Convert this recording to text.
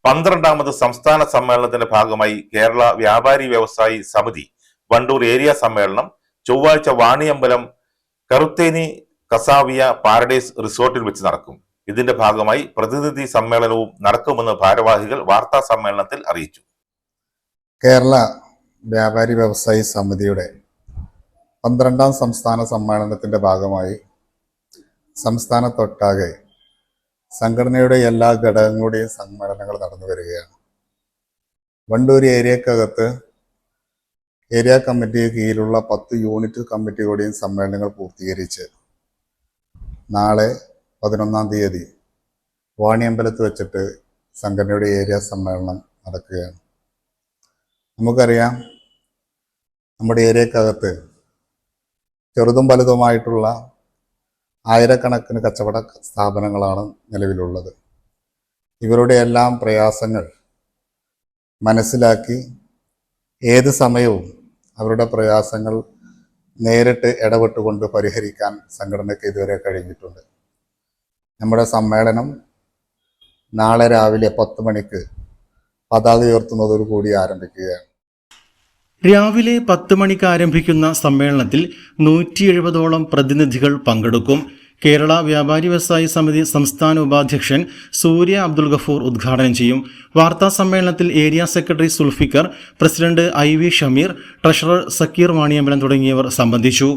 12ാമത് സംസ്ഥാന സമ്മേളനത്തിന്റെ ഭാഗമായി കേരള വ്യാപാരി വ്യവസായി സമിതി വണ്ടൂർ ഏരിയ സമ്മേളനം ചൊവ്വാഴ്ച വാണിയമ്പലം കറുത്തേനി കസാവിയ പാരഡൈസ് റിസോർട്ടിൽ വെച്ച് നടക്കും. ഇതിന്റെ ഭാഗമായി പ്രതിനിധി സമ്മേളനവും നടക്കുമെന്ന് ഭാരവാഹികൾ വാർത്താ സമ്മേളനത്തിൽ അറിയിച്ചു. കേരള വ്യാപാരി വ്യവസായി സമിതിയുടെ 12ാം സംസ്ഥാന സമ്മേളനത്തിന്റെ ഭാഗമായി സംസ്ഥാനത്തൊട്ടാകെ സംഘടനയുടെ എല്ലാ ഘടകങ്ങളുടെയും സമ്മേളനങ്ങൾ നടന്നു വരികയാണ്. വണ്ടൂർ ഏരിയക്കകത്ത് ഏരിയ കമ്മിറ്റിക്ക് കീഴിലുള്ള 10 യൂണിറ്റ് കമ്മിറ്റികളുടെയും സമ്മേളനങ്ങൾ പൂർത്തീകരിച്ച് നാളെ 11ാം തീയതി വാണിയമ്പലത്ത് വെച്ചിട്ട് സംഘടനയുടെ ഏരിയ സമ്മേളനം നടക്കുകയാണ്. നമുക്കറിയാം, നമ്മുടെ ഏരിയക്കകത്ത് ചെറുതും വലുതുമായിട്ടുള്ള ആയിരക്കണക്കിന് കച്ചവട സ്ഥാപനങ്ങളാണ് നിലവിലുള്ളത്. ഇവരുടെ എല്ലാം പ്രയാസങ്ങൾ മനസ്സിലാക്കി ഏത് സമയവും അവരുടെ പ്രയാസങ്ങൾ നേരിട്ട് ഇടപെട്ടുകൊണ്ട് പരിഹരിക്കാൻ സംഘടനയ്ക്ക് ഇതുവരെ കഴിഞ്ഞിട്ടുണ്ട്. നമ്മുടെ സമ്മേളനം നാളെ രാവിലെ 10 മണിക്ക് പതാക ഉയർത്തുന്നതോടുകൂടി ആരംഭിക്കുകയാണ്. രാവിലെ 10 മണിക്ക് ആരംഭിക്കുന്ന സമ്മേളനത്തിൽ 170ഓളം പ്രതിനിധികൾ പങ്കെടുക്കും. കേരള വ്യാപാരി വ്യവസായി സമിതി സംസ്ഥാന ഉപാധ്യക്ഷൻ സൂര്യ അബ്ദുൽ ഗഫൂർ ഉദ്ഘാടനം ചെയ്യും. വാർത്താ സമ്മേളനത്തിൽ area secretary Sulfikar, president IV Shameer, treasurer Sakkeer Vaniyambalam തുടങ്ങിയവർ സംബന്ധിച്ചു.